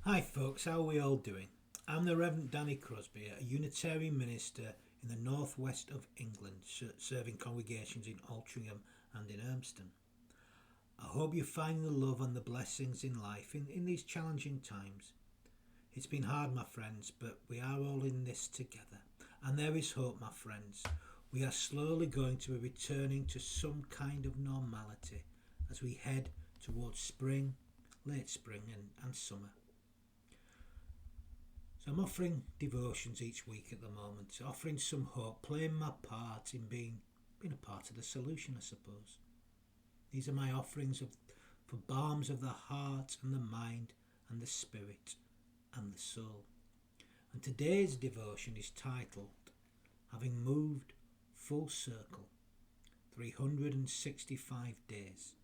Hi folks, how are we all doing? I'm the Reverend Danny Crosby, a Unitarian minister in the northwest of England, serving congregations in Altrincham and in Urmston. I hope you're finding the love and the blessings in life in these challenging times. It's been hard, my friends, but we are all in this together. And there is hope, my friends. We are slowly going to be returning to some kind of normality as we head towards spring, late spring and summer. So I'm offering devotions each week at the moment, offering some hope, playing my part in being a part of the solution, I suppose. These are my offerings for balms of the heart and the mind and the spirit and the soul. And today's devotion is titled, Having Moved Full Circle, 365 days.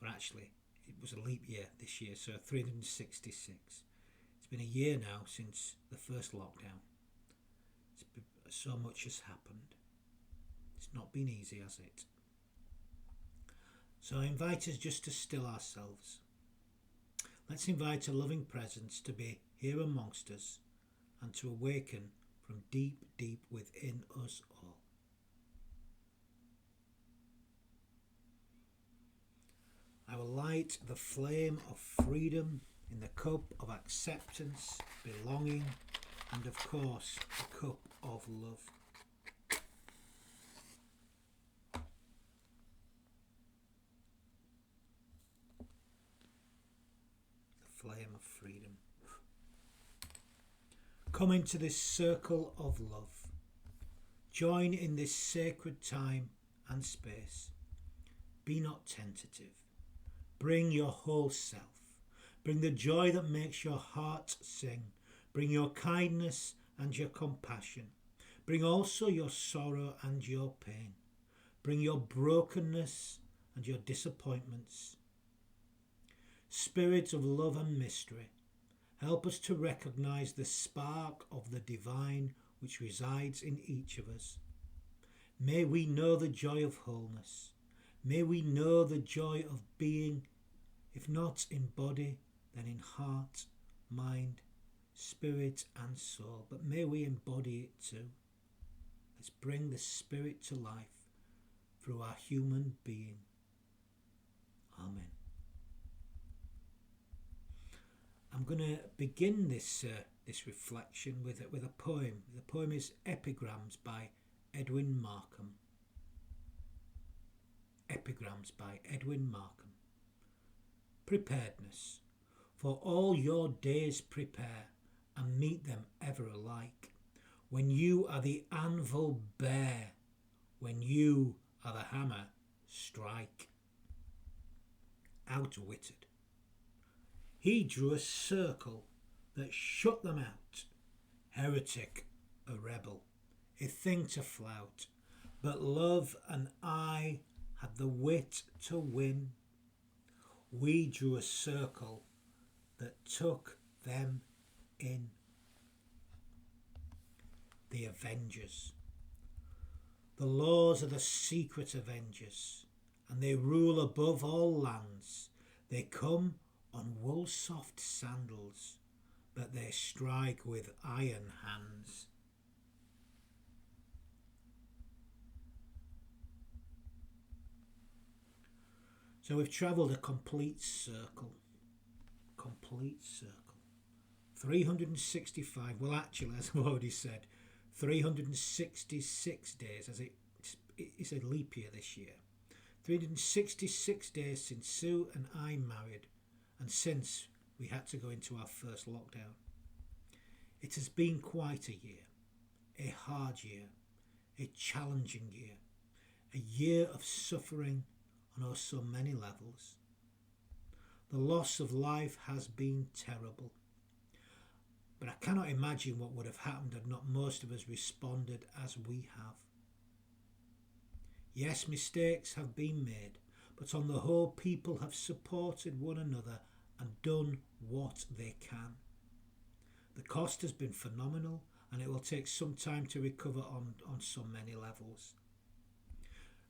Or actually, it was a leap year this year, so 366. It's been a year now since the first lockdown. So much has happened. It's not been easy, has it? So I invite us just to still ourselves. Let's invite a loving presence to be here amongst us and to awaken from deep, deep within us all. I will light the flame of freedom in the cup of acceptance, belonging, and of course, the cup of love. The flame of freedom. Come into this circle of love. Join in this sacred time and space. Be not tentative. Bring your whole self. Bring the joy that makes your heart sing. Bring your kindness and your compassion. Bring also your sorrow and your pain. Bring your brokenness and your disappointments. Spirit of love and mystery, help us to recognize the spark of the divine which resides in each of us. May we know the joy of wholeness. May we know the joy of being, if not in body, then in heart, mind, spirit and soul. But may we embody it too. Let's bring the spirit to life through our human being. Amen. I'm going to begin this reflection with a poem. The poem is Epigrams by Edwin Markham. Epigrams by Edwin Markham. Preparedness. For all your days prepare, and meet them ever alike. When you are the anvil bare, when you are the hammer strike. Outwitted. He drew a circle that shut them out. Heretic, a rebel, a thing to flout. But love and I had the wit to win. We drew a circle that took them in. The Avengers. The laws are the secret avengers, and they rule above all lands. They come on wool-soft sandals, but they strike with iron hands. So we've travelled a complete circle. 365, well actually, as I've already said, 366 days, as it's a leap year this year. 366 days since Sue and I married, and since we had to go into our first lockdown. It has been quite a year, a hard year, a challenging year, a year of suffering on oh so many levels. The loss of life has been terrible. But I cannot imagine what would have happened had not most of us responded as we have. Yes, mistakes have been made, but on the whole people have supported one another and done what they can. The cost has been phenomenal, and it will take some time to recover on so many levels.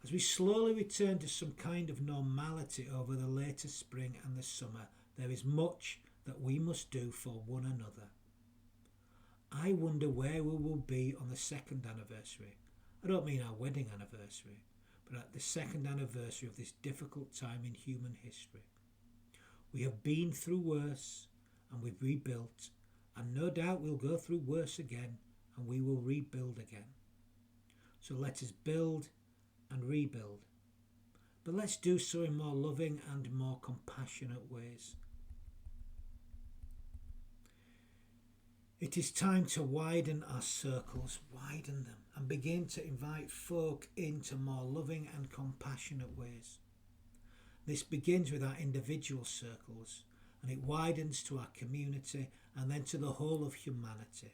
As we slowly return to some kind of normality over the later spring and the summer, there is much that we must do for one another. I wonder where we will be on the second anniversary. I don't mean our wedding anniversary, but at the second anniversary of this difficult time in human history. We have been through worse and we've rebuilt, and no doubt we'll go through worse again and we will rebuild again. So let us build and rebuild. But let's do so in more loving and more compassionate ways. It is time to widen our circles, widen them, and begin to invite folk into more loving and compassionate ways. This begins with our individual circles, and it widens to our community and then to the whole of humanity.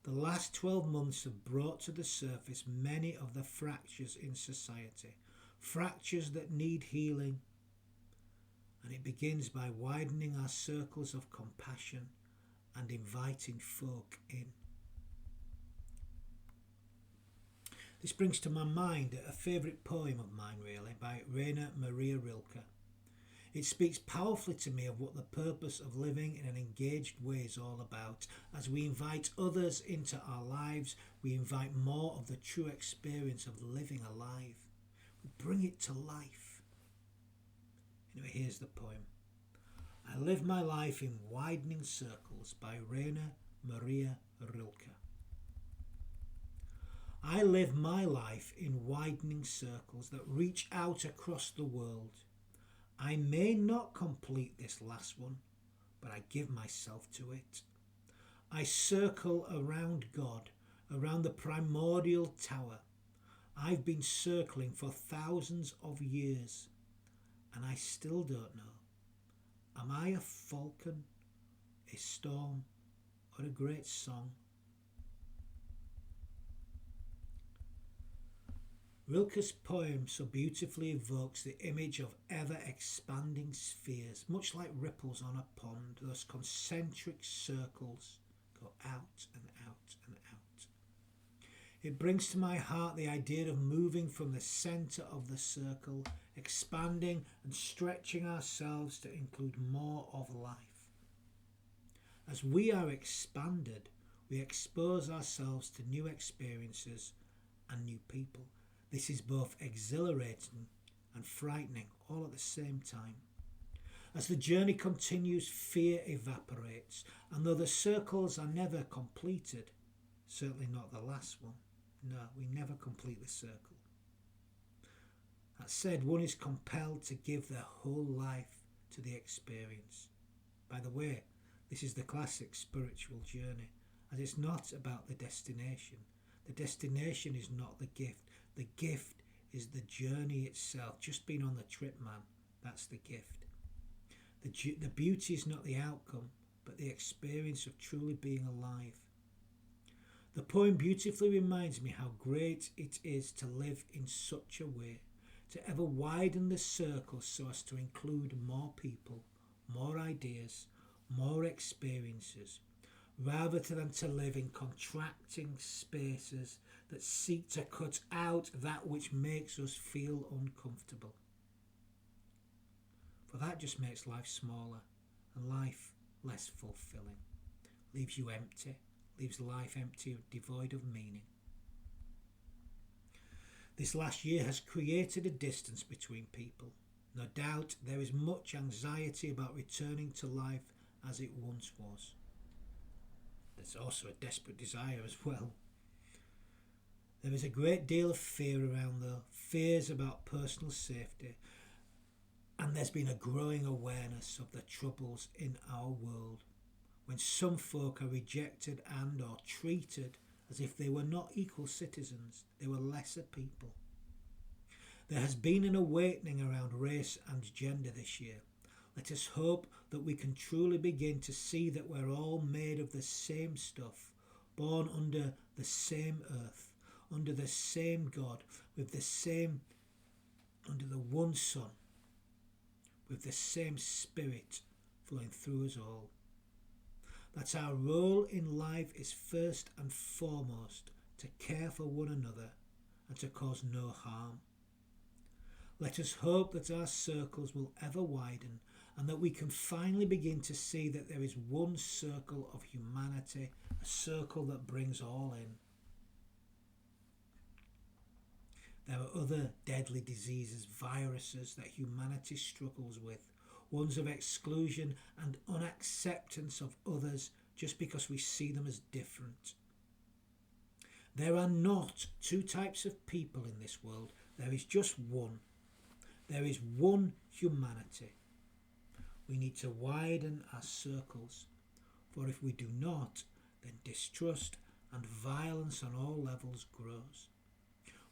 The last 12 months have brought to the surface many of the fractures in society, fractures that need healing, and it begins by widening our circles of compassion and inviting folk in. This brings to my mind a favourite poem of mine really, by Rainer Maria Rilke. It speaks powerfully to me of what the purpose of living in an engaged way is all about. As we invite others into our lives, we invite more of the true experience of living alive. We bring it to life. Anyway, here's the poem. I live my life in widening circles, by Rainer Maria Rilke. I live my life in widening circles that reach out across the world. I may not complete this last one, but I give myself to it. I circle around God, around the primordial tower. I've been circling for thousands of years, and I still don't know. Am I a falcon, a storm, or a great song? Rilke's poem so beautifully evokes the image of ever-expanding spheres, much like ripples on a pond. Those concentric circles go out and out and out. It brings to my heart the idea of moving from the centre of the circle, expanding and stretching ourselves to include more of life. As we are expanded, we expose ourselves to new experiences and new people. This is both exhilarating and frightening all at the same time. As the journey continues, fear evaporates, and though the circles are never completed, certainly not the last one, no, we never complete the circle. That said, one is compelled to give their whole life to the experience. By the way, this is the classic spiritual journey, as it's not about the destination. The destination is not the gift. The gift is the journey itself. Just being on the trip, man, that's the gift. The beauty is not the outcome, but the experience of truly being alive. The poem beautifully reminds me how great it is to live in such a way, to ever widen the circle so as to include more people, more ideas, more experiences, rather than to live in contracting spaces that seek to cut out that which makes us feel uncomfortable. For that just makes life smaller and life less fulfilling, leaves you empty, leaves life empty, devoid of meaning. This last year has created a distance between people. No doubt there is much anxiety about returning to life as it once was. There's also a desperate desire as well. There is a great deal of fear around though, fears about personal safety, and there's been a growing awareness of the troubles in our world when some folk are rejected and or treated as if they were not equal citizens, they were lesser people. There has been an awakening around race and gender this year. Let us hope that we can truly begin to see that we're all made of the same stuff, born under the same earth, under the same God, with the same, under the one Son, with the same Spirit flowing through us all. That our role in life is first and foremost to care for one another and to cause no harm. Let us hope that our circles will ever widen and that we can finally begin to see that there is one circle of humanity, a circle that brings all in. There are other deadly diseases, viruses that humanity struggles with, ones of exclusion and unacceptance of others just because we see them as different. There are not two types of people in this world. There is just one. There is one humanity. We need to widen our circles, for if we do not, then distrust and violence on all levels grows.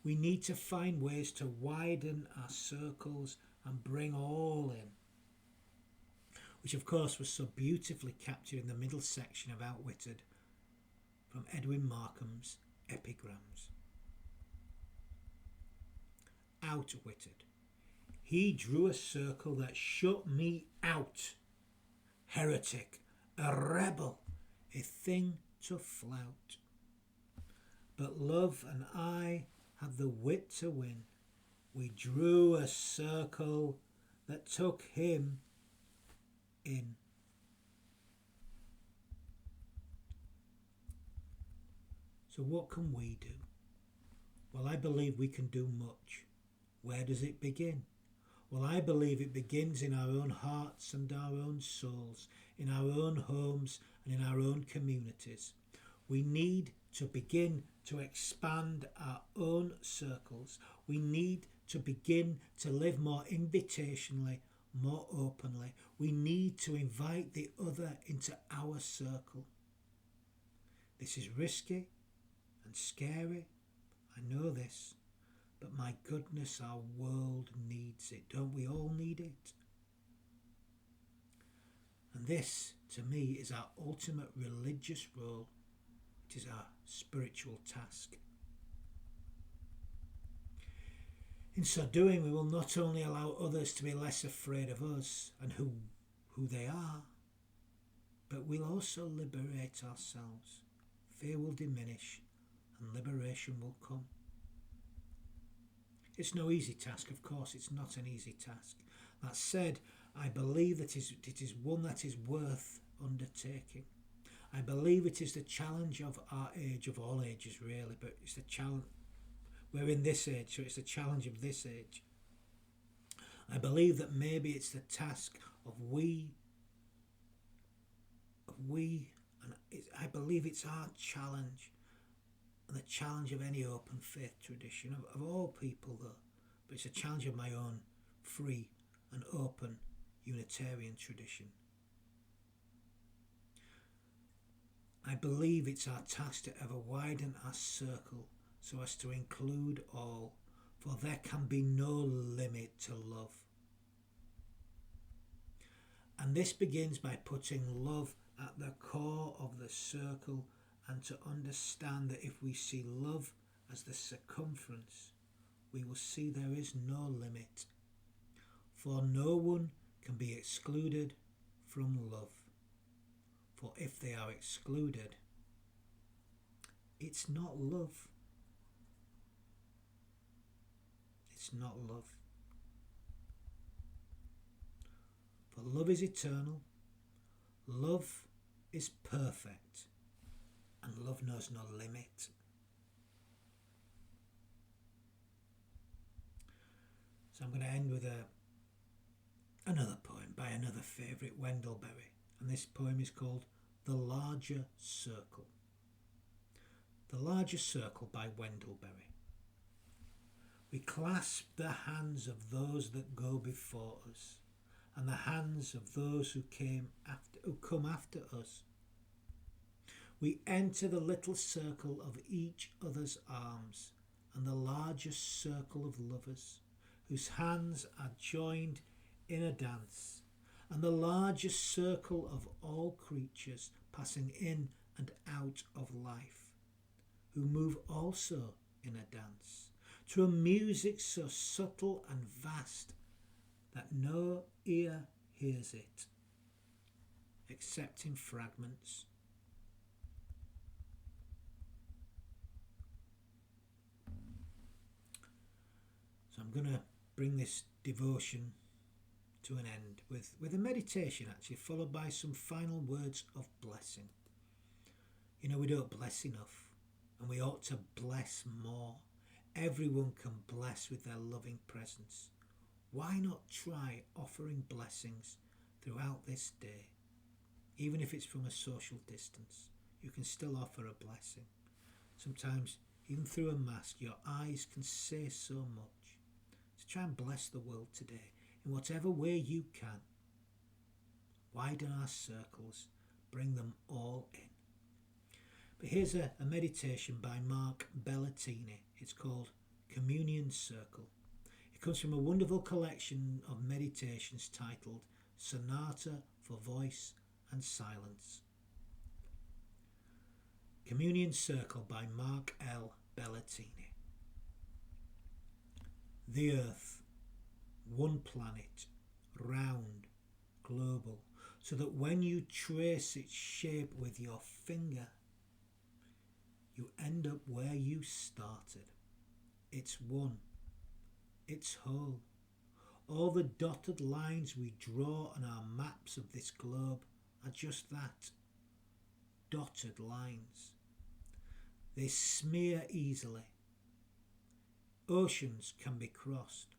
We need to find ways to widen our circles and bring all in, which of course was so beautifully captured in the middle section of Outwitted from Edwin Markham's Epigrams. Outwitted. He drew a circle that shut me out. Heretic, a rebel, a thing to flout. But love and I had the wit to win. We drew a circle that took him in. So what can we do? Well, I believe we can do much. Where does it begin? Well, I believe it begins in our own hearts and our own souls, in our own homes and in our own communities. We need to begin to expand our own circles. We need to begin to live more invitationally, more openly. We need to invite the other into our circle. This is risky and scary. I know this. But my goodness, our world needs it. Don't we all need it? And this, to me, is our ultimate religious role. It is our spiritual task. In so doing, we will not only allow others to be less afraid of us and who they are, but we'll also liberate ourselves. Fear will diminish and liberation will come. It's no easy task, of course, it's not an easy task. That said, I believe that it is one that is worth undertaking. I believe it is the challenge of our age, of all ages really, but it's the challenge. We're in this age, so it's the challenge of this age. I believe that maybe it's the task of we, and I believe it's our challenge. And the challenge of any open faith tradition, of all people though, but it's a challenge of my own free and open Unitarian tradition. I believe it's our task to ever widen our circle so as to include all, for there can be no limit to love. And this begins by putting love at the core of the circle, and to understand that if we see love as the circumference, we will see there is no limit. For no one can be excluded from love. For if they are excluded, it's not love. It's not love. For love is eternal. Love is perfect. And love knows no limit. So I'm going to end with another poem by another favourite, Wendellberry. And this poem is called The Larger Circle. The Larger Circle by Wendellberry. We clasp the hands of those that go before us, and the hands of those who come after us. We enter the little circle of each other's arms and the larger circle of lovers whose hands are joined in a dance, and the larger circle of all creatures passing in and out of life, who move also in a dance to a music so subtle and vast that no ear hears it except in fragments. So I'm going to bring this devotion to to an end with a meditation, actually, followed by some final words of blessing. You know, we don't bless enough, and we ought to bless more. Everyone can bless with their loving presence. Why not try offering blessings throughout this day? Even if it's from a social distance, you can still offer a blessing. Sometimes, even through a mask, your eyes can say so much. So try and bless the world today in whatever way you can. Widen our circles, bring them all in. But here's a meditation by Mark Bellatini. It's called Communion Circle. It comes from a wonderful collection of meditations titled Sonata for Voice and Silence. Communion Circle by Mark L. Bellatini. The Earth, one planet, round, global, so that when you trace its shape with your finger, you end up where you started. It's one. It's whole. All the dotted lines we draw on our maps of this globe are just that. Dotted lines. They smear easily. Oceans can be crossed.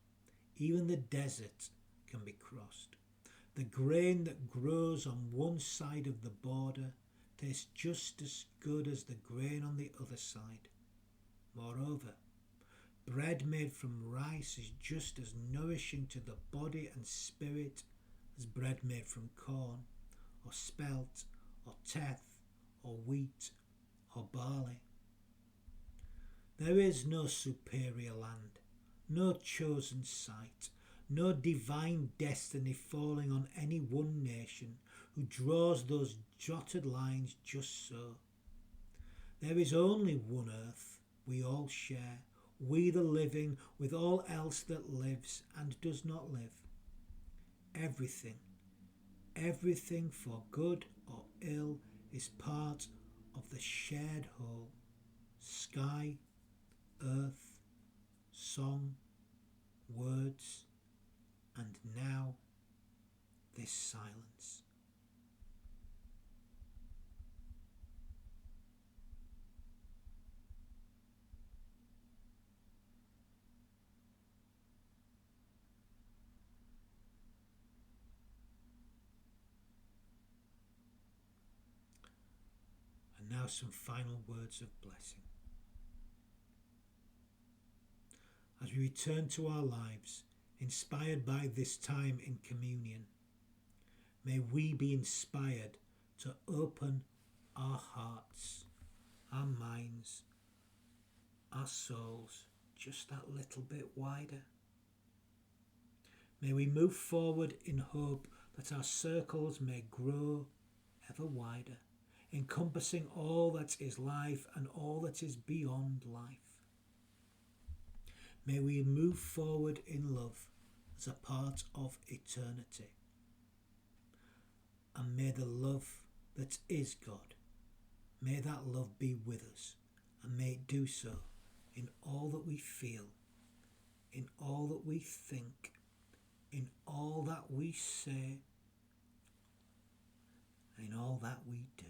Even the desert can be crossed. The grain that grows on one side of the border tastes just as good as the grain on the other side. Moreover, bread made from rice is just as nourishing to the body and spirit as bread made from corn, or spelt, or teth, or wheat, or barley. There is no superior land, no chosen site, no divine destiny falling on any one nation who draws those jotted lines just so. There is only one earth we all share, we the living with all else that lives and does not live. Everything for good or ill is part of the shared whole. Sky, earth, song, words, and now this silence. And now some final words of blessing. As we return to our lives, inspired by this time in communion, may we be inspired to open our hearts, our minds, our souls just that little bit wider. May we move forward in hope that our circles may grow ever wider, encompassing all that is life and all that is beyond life. May we move forward in love as a part of eternity. And may the love that is God, may that love be with us, and may it do so in all that we feel, in all that we think, in all that we say, and in all that we do.